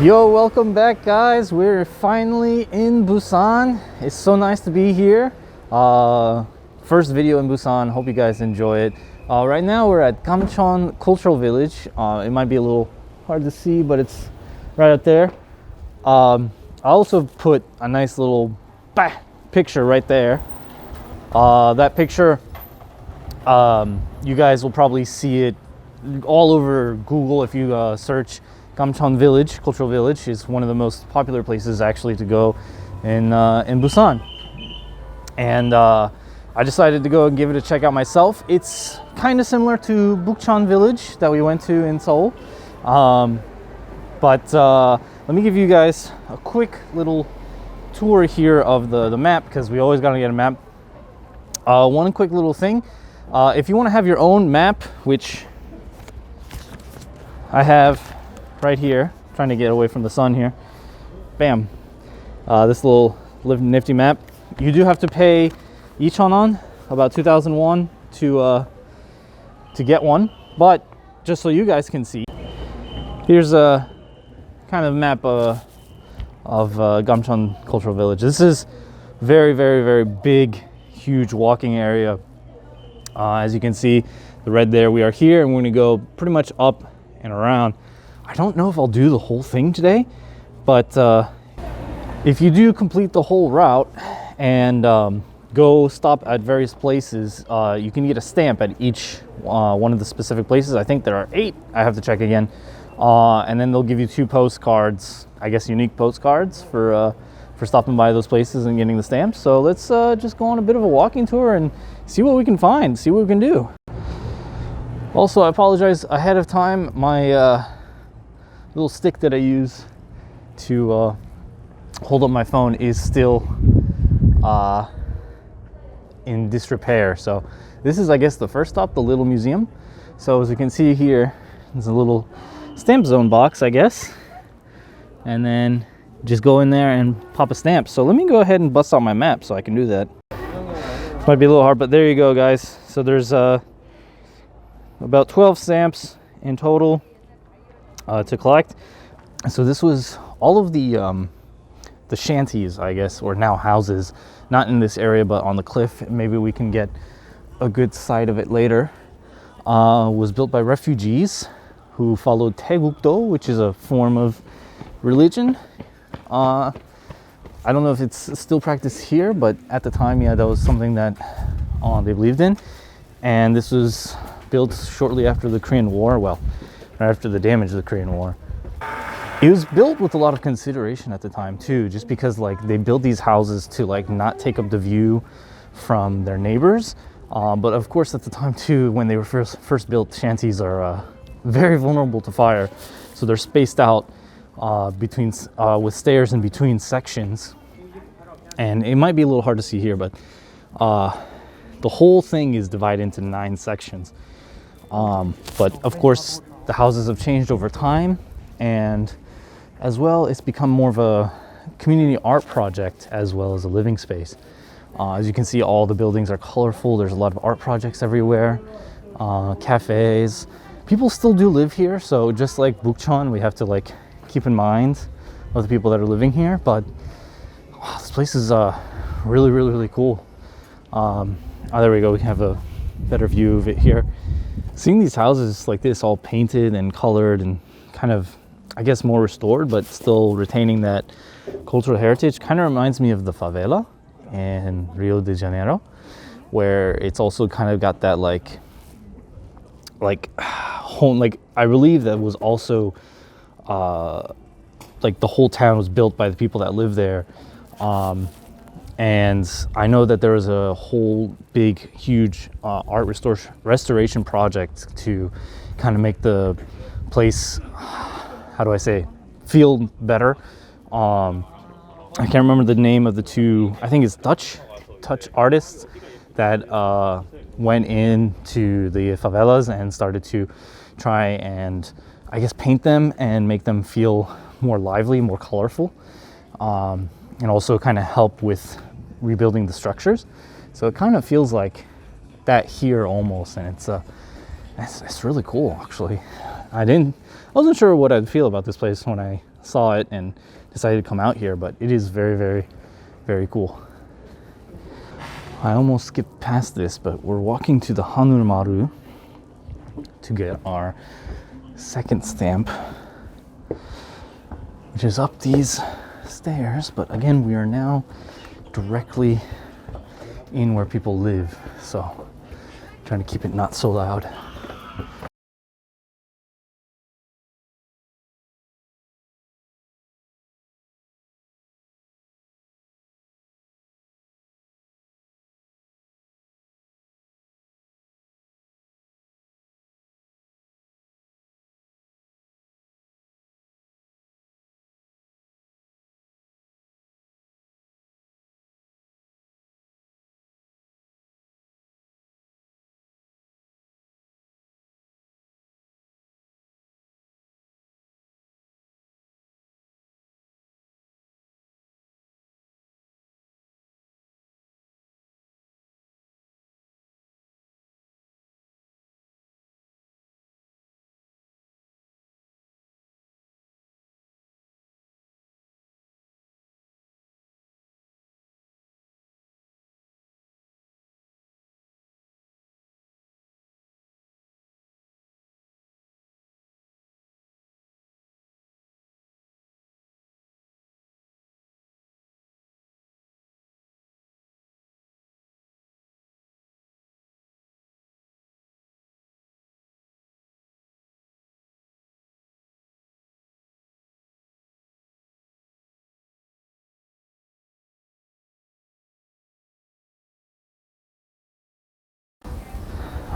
Yo, welcome back guys. We're finally in Busan. It's so nice to be here. First video in Busan. Hope you guys enjoy it. Right now we're at Gamcheon Cultural Village. It might be a little hard to see, but it's right up there. I also put a nice little picture right there. That picture, you guys will probably see it all over Google if you search Gamcheon Village, Cultural Village. Is one of the most popular places actually to go in Busan. And I decided to go and give it a check out myself. It's kind of similar to Bukchon Village that we went to in Seoul. But let me give you guys a quick little tour here of the map, because we always got to get a map. One quick little thing. If you want to have your own map, which I have right here, trying to get away from the sun here. Bam. This little nifty map. You do have to pay each on about 2,000 won to get one. But just so you guys can see, here's a kind of map of Gamcheon Cultural Village. This is very, very, very big, huge walking area. As you can see, the red there, we are here, and we're going to go pretty much up and around. I don't know if I'll do the whole thing today, but if you do complete the whole route and go stop at various places, you can get a stamp at each one of the specific places. I think there are 8. I have to check again. And then they'll give you 2 postcards, I guess unique postcards for stopping by those places and getting the stamps. So let's just go on a bit of a walking tour and see what we can find, see what we can do. Also, I apologize ahead of time. My little stick that I use to hold up my phone is still in disrepair. So this is, I guess, the first stop, the little museum. So as you can see here, there's a little stamp zone box, I guess. And then just go in there and pop a stamp. So let me go ahead and bust out my map so I can do that. Might be a little hard, but there you go, guys. So there's about 12 stamps in total to collect. So this was all of the shanties, I guess, or now houses, not in this area but on the cliff. Maybe we can get a good sight of it later. Was built by refugees who followed Taegukdo, which is a form of religion. I don't know if it's still practiced here, but at the time, yeah, that was something that they believed in. And this was built shortly after the Korean War, well, right after the damage of the Korean War. It was built with a lot of consideration at the time too, just because like they built these houses to like not take up the view from their neighbors. But of course at the time too, when they were first built, shanties are very vulnerable to fire. So they're spaced out between with stairs in between sections. And it might be a little hard to see here, but the whole thing is divided into 9 sections. But of course, the houses have changed over time, and as well, it's become more of a community art project as well as a living space. As you can see, all the buildings are colorful. There's a lot of art projects everywhere, cafes. People still do live here, so just like Bukchon, we have to like keep in mind of the people that are living here. But this place is really, really, really cool. There we go. We have a better view of it here. Seeing these houses like this, all painted and colored and kind of, I guess, more restored, but still retaining that cultural heritage, kind of reminds me of the favela in Rio de Janeiro, where it's also kind of got that like home. Like I believe that was also like the whole town was built by the people that live there. And I know that there was a whole big, huge art restoration project to kind of make the place, how do I say, feel better. I can't remember the name of the 2, I think it's Dutch artists that went into the favelas and started to try and, I guess, paint them and make them feel more lively, more colorful, and also kind of help with rebuilding the structures. So it kind of feels like that here almost, and it's really cool actually. I wasn't sure what I'd feel about this place when I saw it and decided to come out here, but it is very, very, very cool. I almost skipped past this, but we're walking to the Hanulmaru to get our second stamp, which is up these stairs. But again, we are now directly in where people live, so trying to keep it not so loud.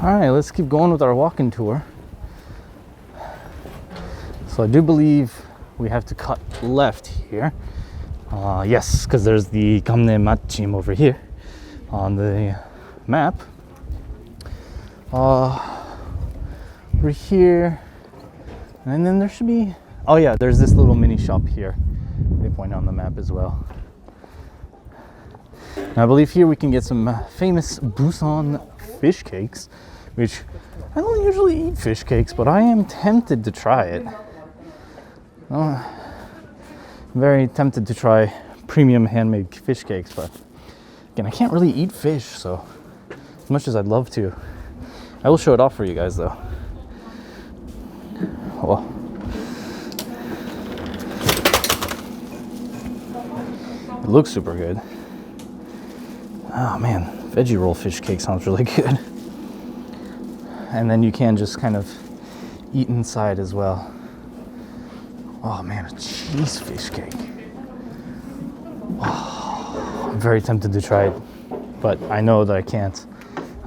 All right, let's keep going with our walking tour. So I do believe we have to cut left here. Yes, because there's the 감천문화마을 over here on the map. We're here, and then there should be, oh yeah, there's this little mini shop here. They point on the map as well. Now, I believe here we can get some famous Busan fish cakes, which I don't usually eat fish cakes, but I am tempted to try it. I'm very tempted to try premium handmade fish cakes, but again, I can't really eat fish, so as much as I'd love to, I will show it off for you guys though. Oh. It looks super good. Oh man, veggie roll fish cake sounds really good. And then you can just kind of eat inside as well. Oh man, a cheese fish cake. Oh, I'm very tempted to try it, but I know that I can't.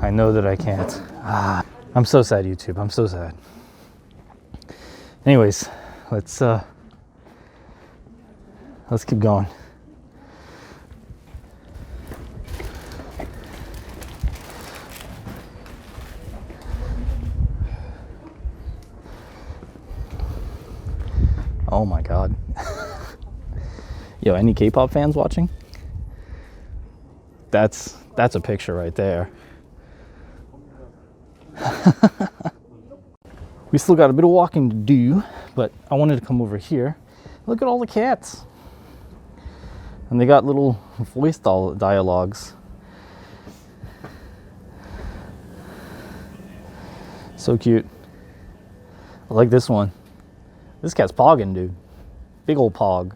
I know that I can't. I'm so sad, YouTube. I'm so sad. Anyways, let's keep going. Oh my god. Yo, any K-pop fans watching? That's a picture right there. We still got a bit of walking to do, but I wanted to come over here. Look at all the cats. And they got little voice dialogues. So cute. I like this one. This cat's pogging, dude. Big old pog.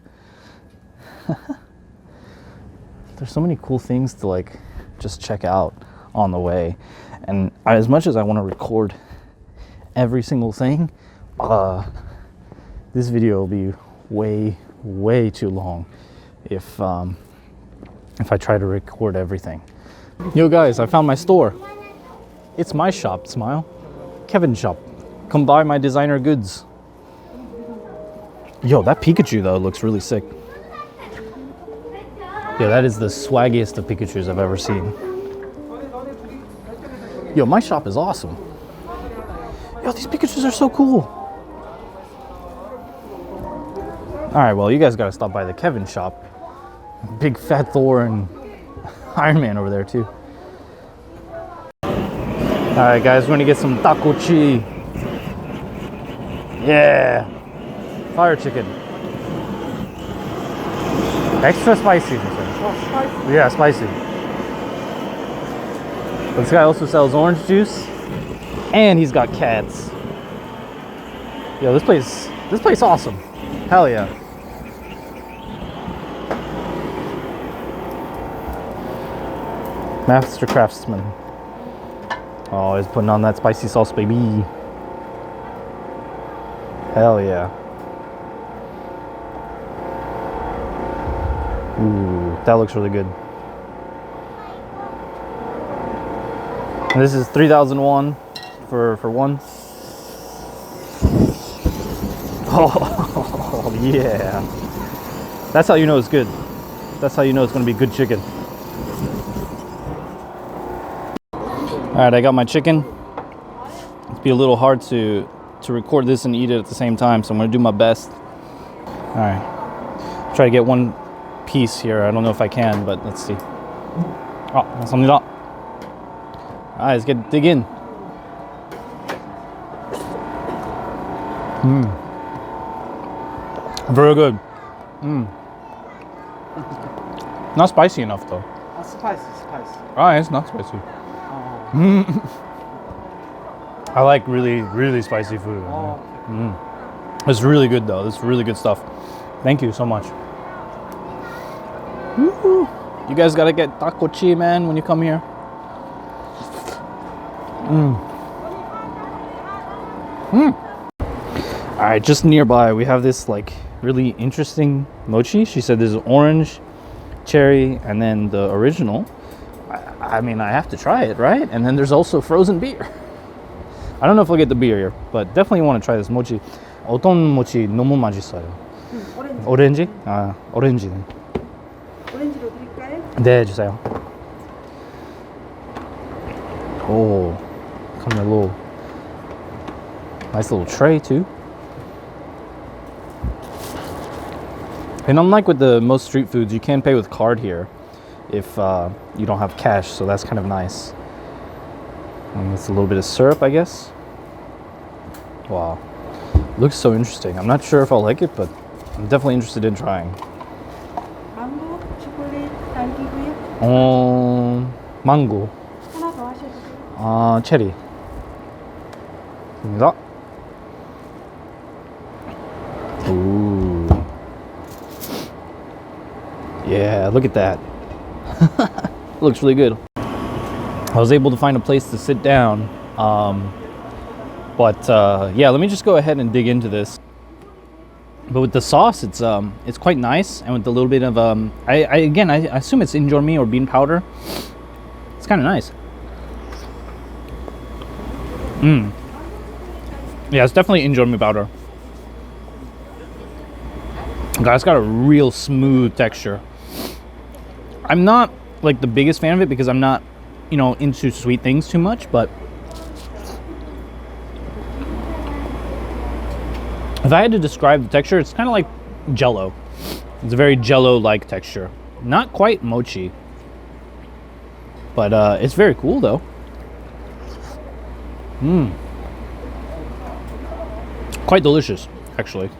There's so many cool things to like just check out on the way. And as much as I want to record every single thing, this video will be way too long if I try to record everything. Yo guys, I found my store. It's my shop, Smile. Kevin's shop. Come buy my designer goods. Yo, that Pikachu though looks really sick. Yo, that is the swaggiest of Pikachus I've ever seen. Yo, my shop is awesome. Yo, these Pikachus are so cool. Alright, well, you guys gotta stop by the Kevin shop. Big Fat Thor and Iron Man over there too. Alright guys, we're gonna get some takochi. Yeah. Fire chicken. Extra spicy. Oh, spicy. Yeah, spicy. This guy also sells orange juice, and he's got cats. Yo, this place awesome. Hell yeah. Master craftsman. Oh, he's putting on that spicy sauce, baby. Hell yeah. Ooh, that looks really good. And this is 3,001 for one. Oh yeah. That's how you know it's good. That's how you know it's gonna be good chicken. Alright, I got my chicken. It's be a little hard to record this and eat it at the same time, so I'm gonna do my best. Alright. Try to get one piece here. I don't know if I can, but let's see. Oh, 감사합니다. Alright, let's dig in. Very good. Not spicy enough though. Spicy. Ah, it's not spicy. I like really spicy food. It's really good though. It's really good stuff. Thank you so much. Woo-hoo. You guys gotta get takochi, man, when you come here. Alright, just nearby we have this like really interesting mochi. She said there's orange, cherry, and then the original. I mean, I have to try it, right? And then there's also frozen beer. I don't know if I'll get the beer here, but definitely want to try this mochi. 어떤 모치 너무 맛있어요. 오렌지. 오렌지? 아, 오렌지네. 오렌지로 드릴까요? 네, 주세요. Oh, come in a little nice little tray too. And unlike with the most street foods, you can pay with card here if you don't have cash, so that's kind of nice. And it's a little bit of syrup, I guess. Wow, looks so interesting. I'm not sure if I'll like it, but I'm definitely interested in trying. 망고, 초콜릿, 딸기고요. 망고. 하나 더 하셔도 돼요. 체리. 입니다. Ooh. Yeah, look at that. Looks really good. I was able to find a place to sit down. Yeah, let me just go ahead and dig into this. But with the sauce, it's quite nice, and with a little bit of I assume it's injormi or bean powder. It's kind of nice. Yeah, it's definitely injormi powder. God, it's got a real smooth texture. I'm not like the biggest fan of it because I'm not, into sweet things too much, but if I had to describe the texture, it's kind of like jello. It's a very jello-like texture. Not quite mochi, but it's very cool though. Quite delicious, actually.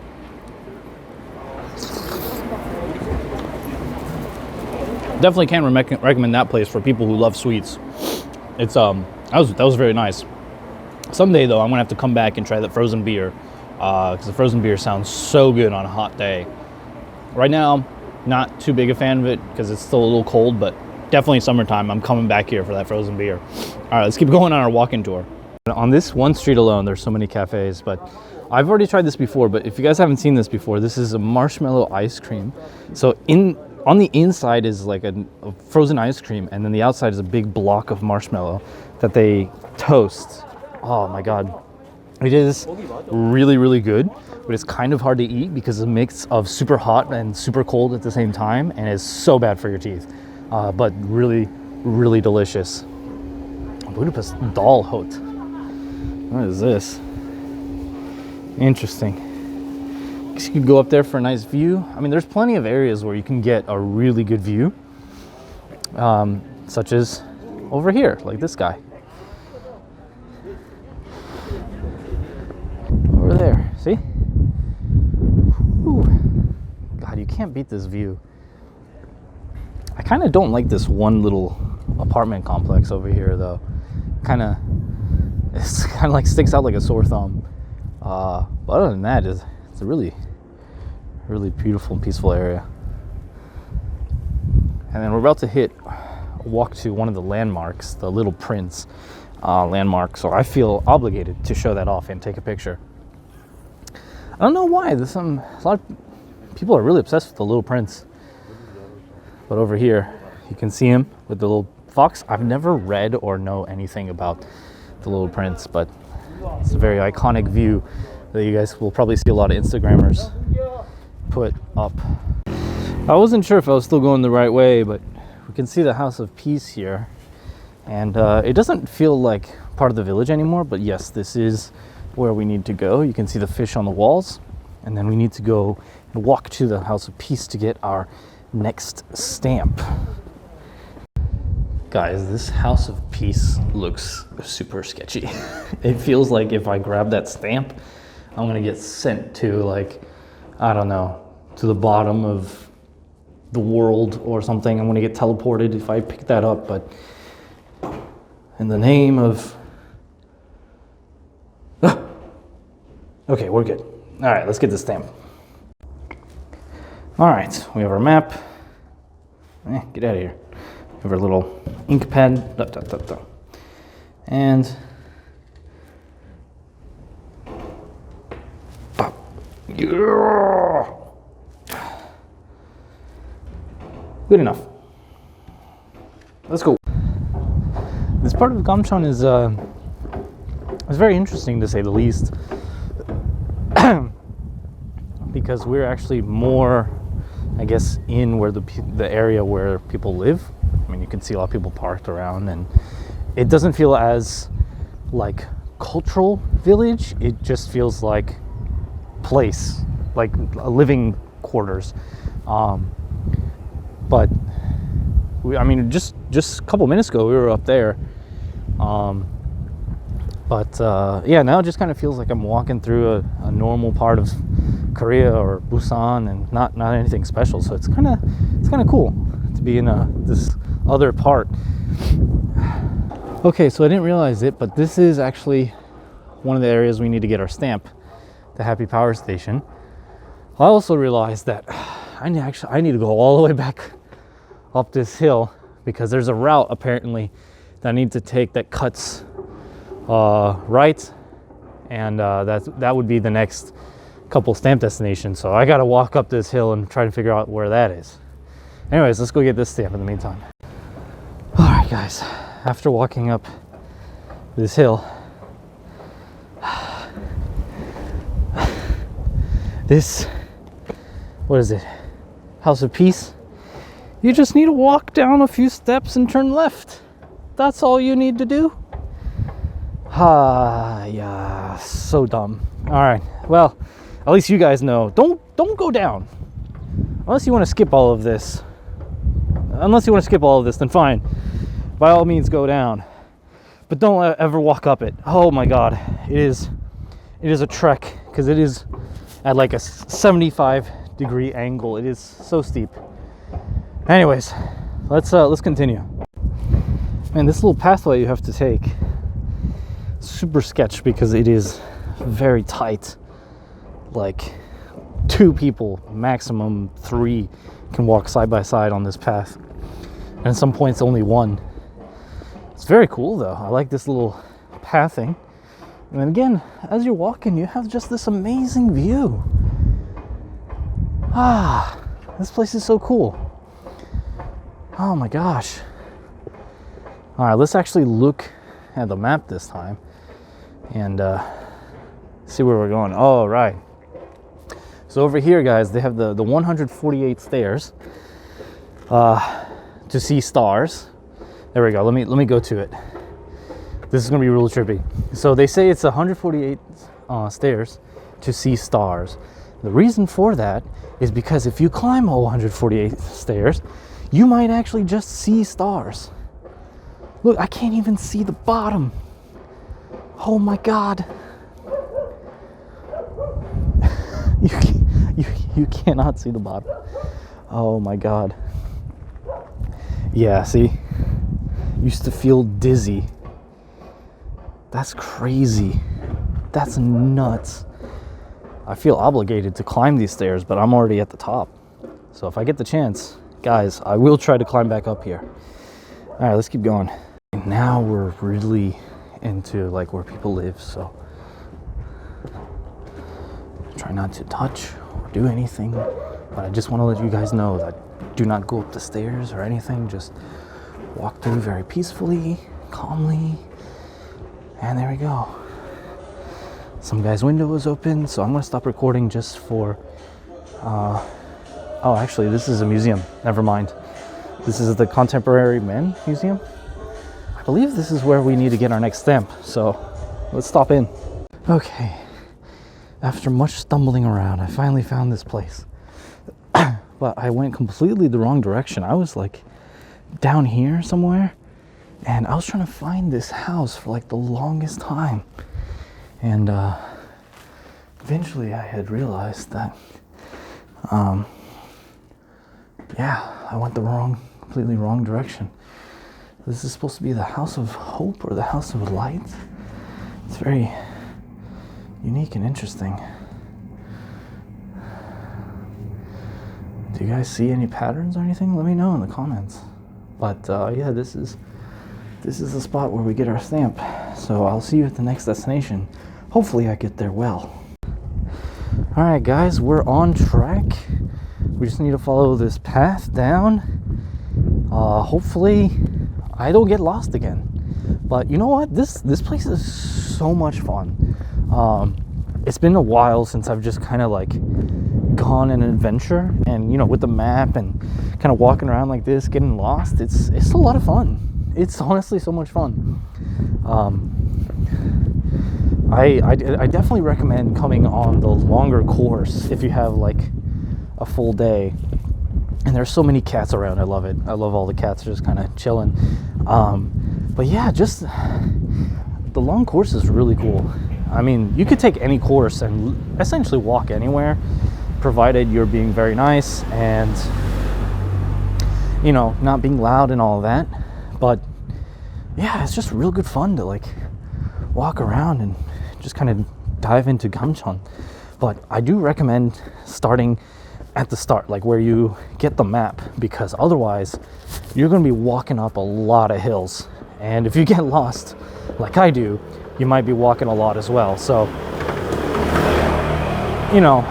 Definitely can't recommend that place for people who love sweets. It's that was very nice. Someday though, I'm gonna have to come back and try that frozen beer, because the frozen beer sounds so good on a hot day. Right now, not too big a fan of it because it's still a little cold, but definitely summertime, I'm coming back here for that frozen beer. All right, let's keep going on our walking tour. On this one street alone, there's so many cafes, but I've already tried this before, but if you guys haven't seen this before, this is a marshmallow ice cream. So on the inside is like a frozen ice cream, and then the outside is a big block of marshmallow that they toast. Oh my God. It is really good, but it's kind of hard to eat because it's a mix of super hot and super cold at the same time, and it's so bad for your teeth. But really delicious. Budapest doll hut. What is this? Interesting. You could go up there for a nice view. I mean, there's plenty of areas where you can get a really good view, such as over here, like this guy. Over there, see? you can't beat this view. I kind of don't like this one little apartment complex over here, though. It's kind of like sticks out like a sore thumb. But other than that, it's a really, really beautiful and peaceful area. And then we're about to walk to one of the landmarks, the Little Prince landmark. So I feel obligated to show that off and take a picture. I don't know why. A lot of people are really obsessed with the Little Prince. But over here, you can see him with the little fox. I've never read or know anything about the Little Prince, but it's a very iconic view that you guys will probably see a lot of Instagrammers put up. I wasn't sure if I was still going the right way, but we can see the House of Peace here. And it doesn't feel like part of the village anymore, but yes, this is where we need to go. You can see the fish on the walls, and then we need to go and walk to the House of Peace to get our next stamp. Guys, this House of Peace looks super sketchy. It feels like if I grab that stamp, I'm gonna get sent to, like, I don't know, to the bottom of the world or something. I'm gonna get teleported if I pick that up, but in the name of... Okay, we're good. All right, let's get the stamp. All right, we have our map. Get out of here. We have our little ink pen. And yeah. Good enough. Let's go. This part of Gamcheon is very interesting, to say the least, because we're actually more, I guess, in where the area where people live. I mean, you can see a lot of people parked around, and it doesn't feel as like cultural village. It just feels like place, like a living quarters. But I mean, just a couple minutes ago we were up there. Yeah, now it just kind of feels like I'm walking through a normal part of Korea or Busan, and not anything special. So it's kind of cool to be in this other part. Okay, so I didn't realize it, but this is actually one of the areas we need to get our stamp, the Happy Power Station. I also realized that I need to go all the way back up this hill, because there's a route apparently that I need to take that cuts right, and that would be the next couple stamp destinations. So I gotta walk up this hill and try to figure out where that is. Anyways, let's go get this stamp in the meantime. All right, guys, after walking up this hill, what is it? House of Peace. You just need to walk down a few steps and turn left. That's all you need to do. Yeah, so dumb. All right, well, at least you guys know. Don't go down. Unless you want to skip all of this. Then fine. By all means, go down. But don't ever walk up it. Oh my God, it is a trek, because it is at like a 75-degree angle. It is so steep. Anyways, let's continue. Man, this little pathway you have to take, super sketch, because it is very tight. Like 2 people, maximum 3, can walk side by side on this path, and at some points only 1. It's very cool though. I like this little pathing. And then again, as you're walking, you have just this amazing view. This place is so cool. Oh my gosh. All right, let's actually look at the map this time and see where we're going. All right. So over here, guys, they have the 148 stairs to see stars. There we go. Let me go to it. This is gonna be real trippy. So they say it's 148 stairs to see stars. The reason for that is because if you climb all 148 stairs, you might actually just see stars. Look, I can't even see the bottom. Oh my God. you cannot see the bottom. Oh my god. Yeah, see? Used to feel dizzy. That's crazy. That's nuts. I feel obligated to climb these stairs, but I'm already at the top. So if I get the chance, guys, I will try to climb back up here. All right, let's keep going. Now we're really into like where people live, so try not to touch or do anything, but I just want to let you guys know that do not go up the stairs or anything. Just walk through very peacefully, calmly, and there we go. Some guy's window is open, so I'm gonna stop recording just for oh, actually, this is a museum. Never mind. This is the Contemporary Men Museum. I believe this is where we need to get our next stamp, so let's stop in. Okay, after much stumbling around, I finally found this place. But I went completely the wrong direction. I was like down here somewhere, and I was trying to find this house for like the longest time. And eventually I had realized that, yeah, I went the completely wrong direction. This is supposed to be the House of Hope or the House of Light. It's very unique and interesting. Do you guys see any patterns or anything? Let me know in the comments. But yeah, this is the spot where we get our stamp. So I'll see you at the next destination. Hopefully I get there well. All right, guys, we're on track. We just need to follow this path down. Hopefully I don't get lost again. But you know what? This place is so much fun. It's been a while since I've just kind of like gone on an adventure, and you know, with the map and kind of walking around like this, getting lost. It's a lot of fun. It's honestly so much fun. I definitely recommend coming on the longer course if you have like a full day. And there's so many cats around. I love it. I love all the cats just kind of chilling. But yeah, just the long course is really cool. I mean, you could take any course and essentially walk anywhere, provided you're being very nice and, you know, not being loud and all of that. But yeah, it's just real good fun to like walk around and just kind of dive into Gamcheon. But I do recommend starting at the start, like where you get the map, because otherwise you're going to be walking up a lot of hills, and if you get lost like I do, you might be walking a lot as well. So, you know,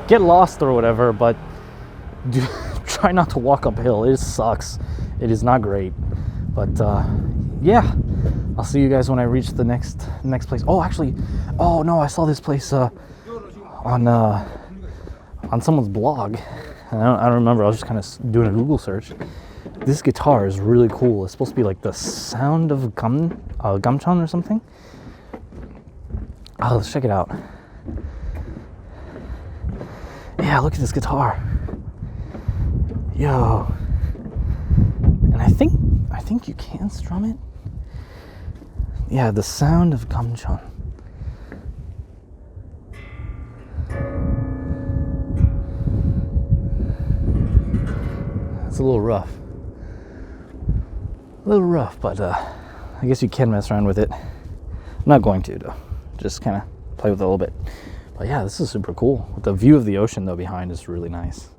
get lost or whatever, but try not to walk uphill. It sucks. It is not great. But yeah, I'll see you guys when I reach the next place. Oh, actually, oh no, I saw this place on someone's blog. I don't remember. I was just kind of doing a Google search. This guitar is really cool. It's supposed to be like the sound of Gamcheon or something. Oh, let's check it out. Yeah, look at this guitar. Yo. And I think you can strum it. Yeah, the sound of Gamcheon. It's a little rough. But I guess you can mess around with it. I'm not going to though. Just kind of play with it a little bit. But yeah, this is super cool. The view of the ocean though behind is really nice.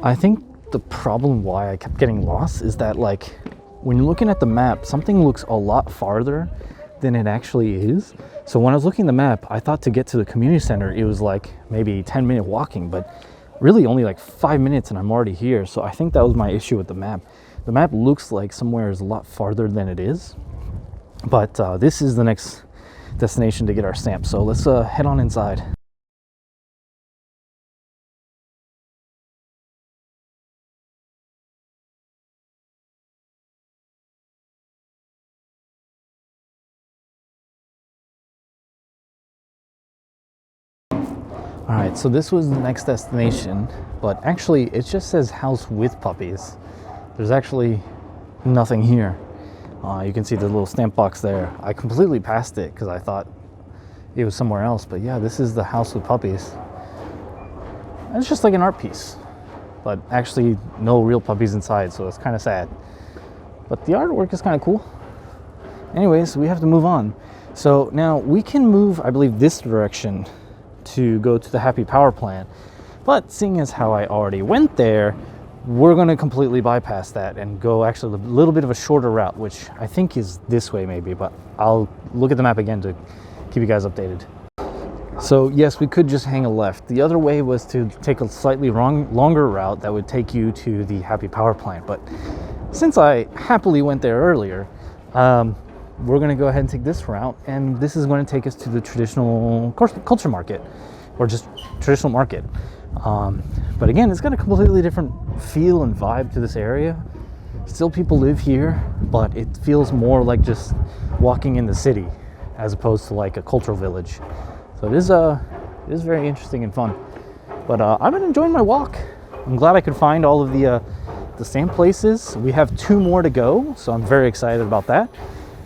I think the problem why I kept getting lost is that like when you're looking at the map, something looks a lot farther than it actually is. So when I was looking at the map, I thought to get to the community center, it was like maybe 10-minute walking, but really only like 5 minutes and I'm already here. So I think that was my issue with the map. The map looks like somewhere is a lot farther than it is. But this is the next destination to get our stamp. So let's head on inside. All right, so this was the next destination, but actually it just says house with puppies. There's actually nothing here. You can see the little stamp box there. I completely passed it because I thought it was somewhere else, but yeah, this is the house with puppies. And it's just like an art piece, but actually no real puppies inside, so it's kind of sad. But the artwork is kind of cool. Anyways, we have to move on. So now we can move, I believe, this direction to go to the Happy Power Plant. But seeing as how I already went there, we're going to completely bypass that and go actually a little bit of a shorter route, which I think is this way maybe, but I'll look at the map again to keep you guys updated. So yes, we could just hang a left. The other way was to take a slightly longer route that would take you to the Happy Power Plant. But since I happily went there earlier, we're going to go ahead and take this route, and this is going to take us to the traditional culture market, or just traditional market. But again, it's got a completely different feel and vibe to this area. Still people live here, but it feels more like just walking in the city as opposed to like a cultural village. So it is very interesting and fun. But I've been enjoying my walk. I'm glad I could find all of the stamp places. We have 2 more to go, so I'm very excited about that.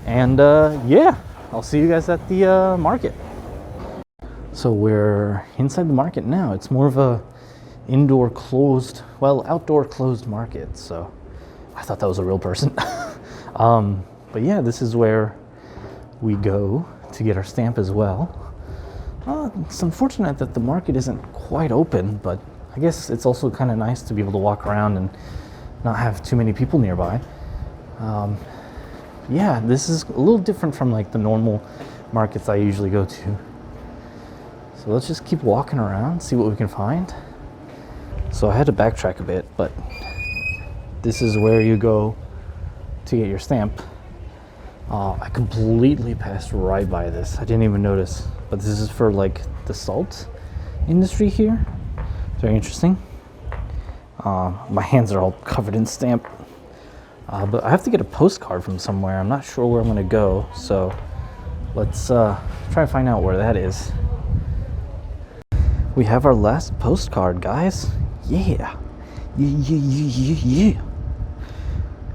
And yeah, I'll see you guys at the market. So we're inside the market now. It's more of a outdoor closed market. So I thought that was a real person. But yeah, this is where we go to get our stamp as well. It's unfortunate that the market isn't quite open, but I guess it's also kind of nice to be able to walk around and not have too many people nearby. Yeah, this is a little different from like the normal markets I usually go to. So let's just keep walking around, see what we can find. So I had to backtrack a bit, but this is where you go to get your stamp. I completely passed right by this. I didn't even notice. But this is for like the salt industry here. Very interesting. My hands are all covered in stamp. But I have to get a postcard from somewhere. I'm not sure where I'm gonna go. So let's try to find out where that is. We have our last postcard, guys. Yeah. Yeah.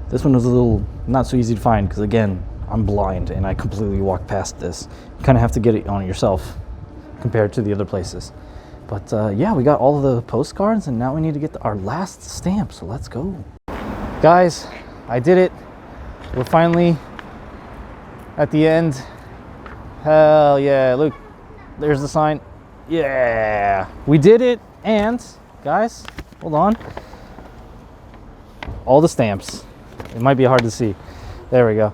This one was a little not so easy to find because again, I'm blind and I completely walked past this. You kind of have to get it on yourself compared to the other places. But yeah, we got all of the postcards and now we need to get our last stamp. So let's go. Guys, I did it. We're finally at the end. Hell yeah, look, there's the sign. Yeah, we did it. And guys, hold on. All the stamps. It might be hard to see. There we go.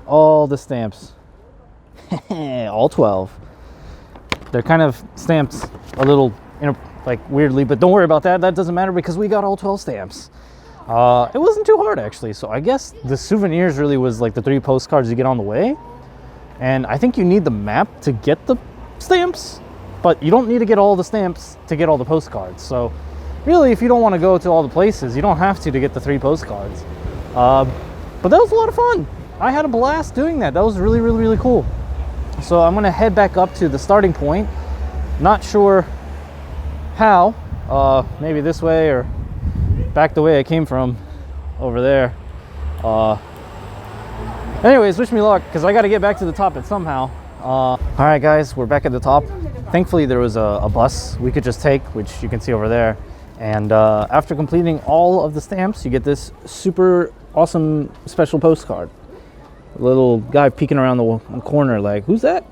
All the stamps. All 12. They're kind of stamped a little, like weirdly, but don't worry about that. That doesn't matter because we got all 12 stamps. It wasn't too hard actually. So I guess the souvenirs really was like the 3 postcards you get on the way. And I think you need the map to get the stamps, but you don't need to get all the stamps to get all the postcards. So really, if you don't want to go to all the places, you don't have to get the 3 postcards. But that was a lot of fun. I had a blast doing that. That was really, really, really cool. So I'm gonna head back up to the starting point. Not sure how, maybe this way or back the way I came from over there. Anyways, wish me luck because I got to get back to the top somehow. All right, guys, we're back at the top. Thankfully, there was a bus we could just take, which you can see over there. And after completing all of the stamps, you get this super awesome special postcard. A little guy peeking around the corner like, who's that?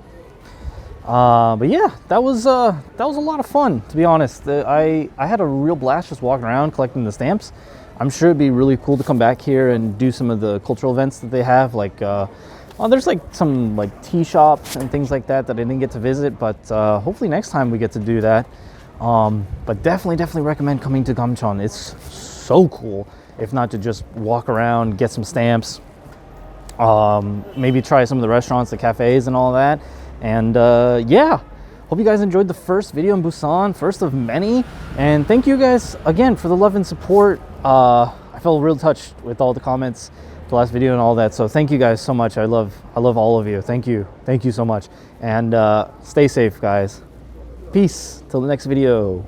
But yeah, that was a lot of fun, to be honest. I had a real blast just walking around collecting the stamps. I'm sure it'd be really cool to come back here and do some of the cultural events that they have. Like, there's like some like tea shops and things like that I didn't get to visit, but hopefully next time we get to do that. But definitely recommend coming to Gamcheon. It's so cool, if not to just walk around, get some stamps, maybe try some of the restaurants, the cafes and all that. And yeah, hope you guys enjoyed the first video in Busan, first of many. And thank you guys again for the love and support. I felt real touched with all the comments, the last video and all that. So thank you guys so much. I love all of you. Thank you so much. And stay safe, guys. Peace till the next video.